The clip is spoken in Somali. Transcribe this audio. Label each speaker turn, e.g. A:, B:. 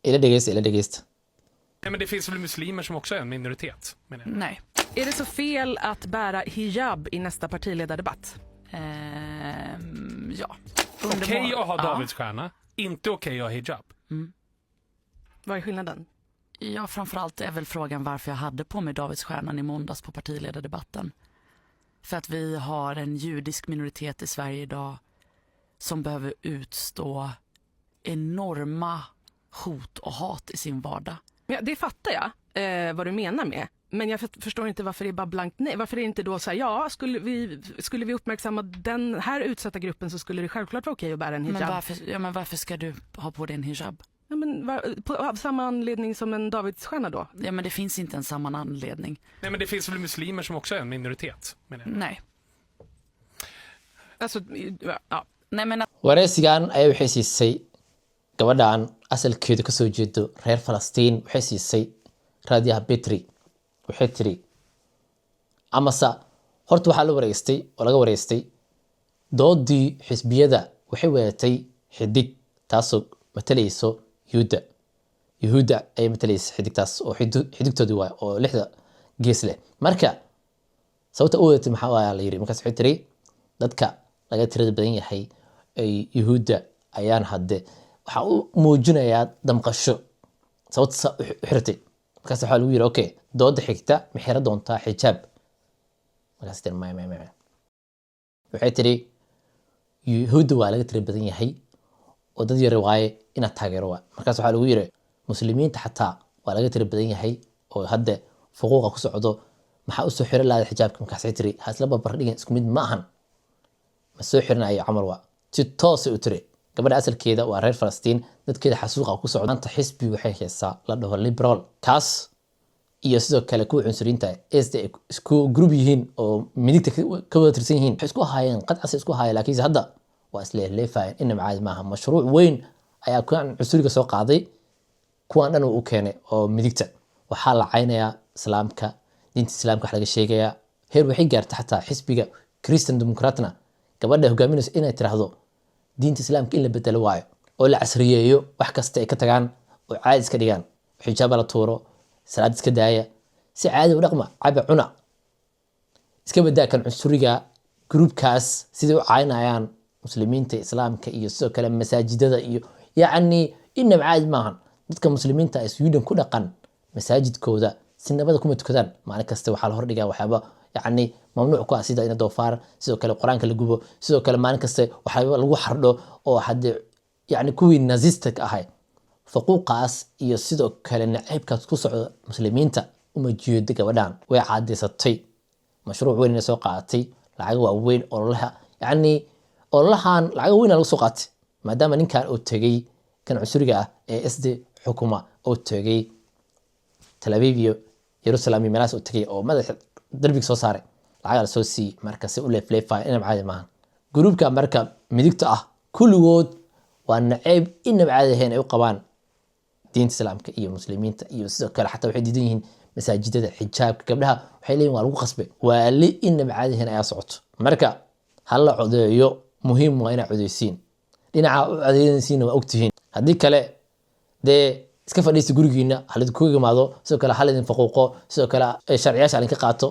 A: ila dhegeysta.
B: Nej, men det finns väl muslimer som också är en minoritet, menar jag.
C: Nej.
D: Är det så fel att bära hijab i nästa partiledardebatt?
C: Ja.
B: Okej att ha Davidsstjärna, inte okej att ha hijab.
D: Vad är skillnaden?
C: Ja, framförallt är väl frågan varför jag hade på mig Davidsstjärnan i måndags på partiledardebatten. För att vi har en judisk minoritet i Sverige idag som behöver utstå enorma hot och hat i sin vardag.
D: Ja, det fattar jag vad du menar med. Men jag förstår inte varför det är bara blankt nej. Varför är det inte då så här, ja, skulle vi uppmärksamma den här utsatta gruppen så skulle det självklart vara okej att bära en hijab.
C: Men varför ska du ha på dig en hijab?
D: Ja, men av samma anledning som en Davidsstjärna då?
C: Ja, men det finns inte en samma anledning.
B: Nej, men det finns väl muslimer som också är en minoritet, menar jag.
C: Nej.
D: Alltså, ja.
C: Nej, men
A: wareysigan ayaa waxay siisay gabadhan asalkeedu kasoo jeedo reer Falastiin, waxay siisay raadiyaha Betri. waxay tiri amase horta waxaa la wareystay oo laga wareystay doodii xisbiyada waxay weeratay xidig taasoo matalayso yuhuudda ay matalayso xidigtaas oo xidigtoodii waay oo 6 gees leh. marka sababta u weeratay maxaa waaya la yiri markaas waxay tiri dadka laga tirada badan yahay ay yuhuudda ayaan hadde waxa uu muujinayaa damqasho sababta u xirtay. markaas waxaa lagu yiri okay dooda xigta ma xira doontaa xijaab. markaas tir may waxay tiri yuhuudda waa laga tira badan yahay oo dad yar waaye inaad taageero waa. markaas waxaa lagu yiri muslimiinta xataa waa laga tira badan yahay oo hadda fuquuqa ku socdo maxaa u soo xiran lahayd xijaabka. markaas waxay tiri hasla barbar dhigin isku mid ma ahan ma soo xirinayo camal waa si toos u tiri. gabadha asalkeeda waa reer Falastiin, dadkeeda xasuuqa ku socdo. maanta xisbi waxay heesaa la dhaho liberal kaas iyo sidoo kale kuwa cunsuriinta SD isku group yihiin oo midigta ka wada tirsan yihiin. waxay isku haayeen qadcas isku haayeen laakiin hadda waa isla leefayeen in macaad maaha. mashruuc weyn ayaa kuwan cunsuriga soo qaaday kuwan dhan uu keenay oo midigta. waxaa la caynayaa islaamka, diinta islaamka wax laga sheegayaa. heer waxay gaartay xataa xisbiga Christian Democratna gabadha hogaaminaysa inay tiraahdo diinta islaamka in la bedelo waayo oo la casriyeeyo wax kasta ay ka tagaan oo caadi iska dhigaan. xijaab la tuuro, salaad iska daaya, si caadi u dhaqma, caba cuna. iska badaa kan cunsuriga groupkaas sidii u caynayaan muslimiinta islaamka iyo sidoo kale masaajidada iyo yacni inna caadi maahan. dadka muslimiinta ay Sweden ku dhaqan masaajidkooda si nabada kuma tukadaan. maalin kasta waxaa la hordhigaa waxyaaba yacni mamnuuc ku ah sida in doofaar sidoo kale quraanka la gubo sidoo kale maalin kasta waxaa lagu xardho oo hadda yacni kuwii nazistic ahay faquuqaas iyo sidoo kale nacaybkaas ku socda muslimiinta uma jeedo. gabadhan way caadeysatay mashruuc weyn soo qaadatay lacag waaweyn oo laha yacni oo lahan lacag weyn lagu soo qaatay maadaama ninkan uu tagay kan cusuriga ah ee SD xukuma oo tagay Tel Aviv iyo Jerusalem meelaas uu tagay oo madax darbiga soo saaray lacag la soo sii markaas uu leefleefay in caadi maahan. groupka marka midigta ah kulligood waa nacayb in caadi ahayn ay u qabaan diinta islaamka iyo muslimiinta iyo sidoo kale xataa waxay diidan yihiin masaajidada xijaabka gabdhaha waxay leeyihiin waa lagu qasbay waa li in caadi ahayn ayaa socoto. marka hal la codeeyo muhiim waa inay codeysiin dhinaca u codeynaysiin waa ogtihiin haddii kale dee iska fadhiista gurigiina halid ku yimaado sidoo kale halidin faquuqo sidoo kale sharciyaasha ka qaato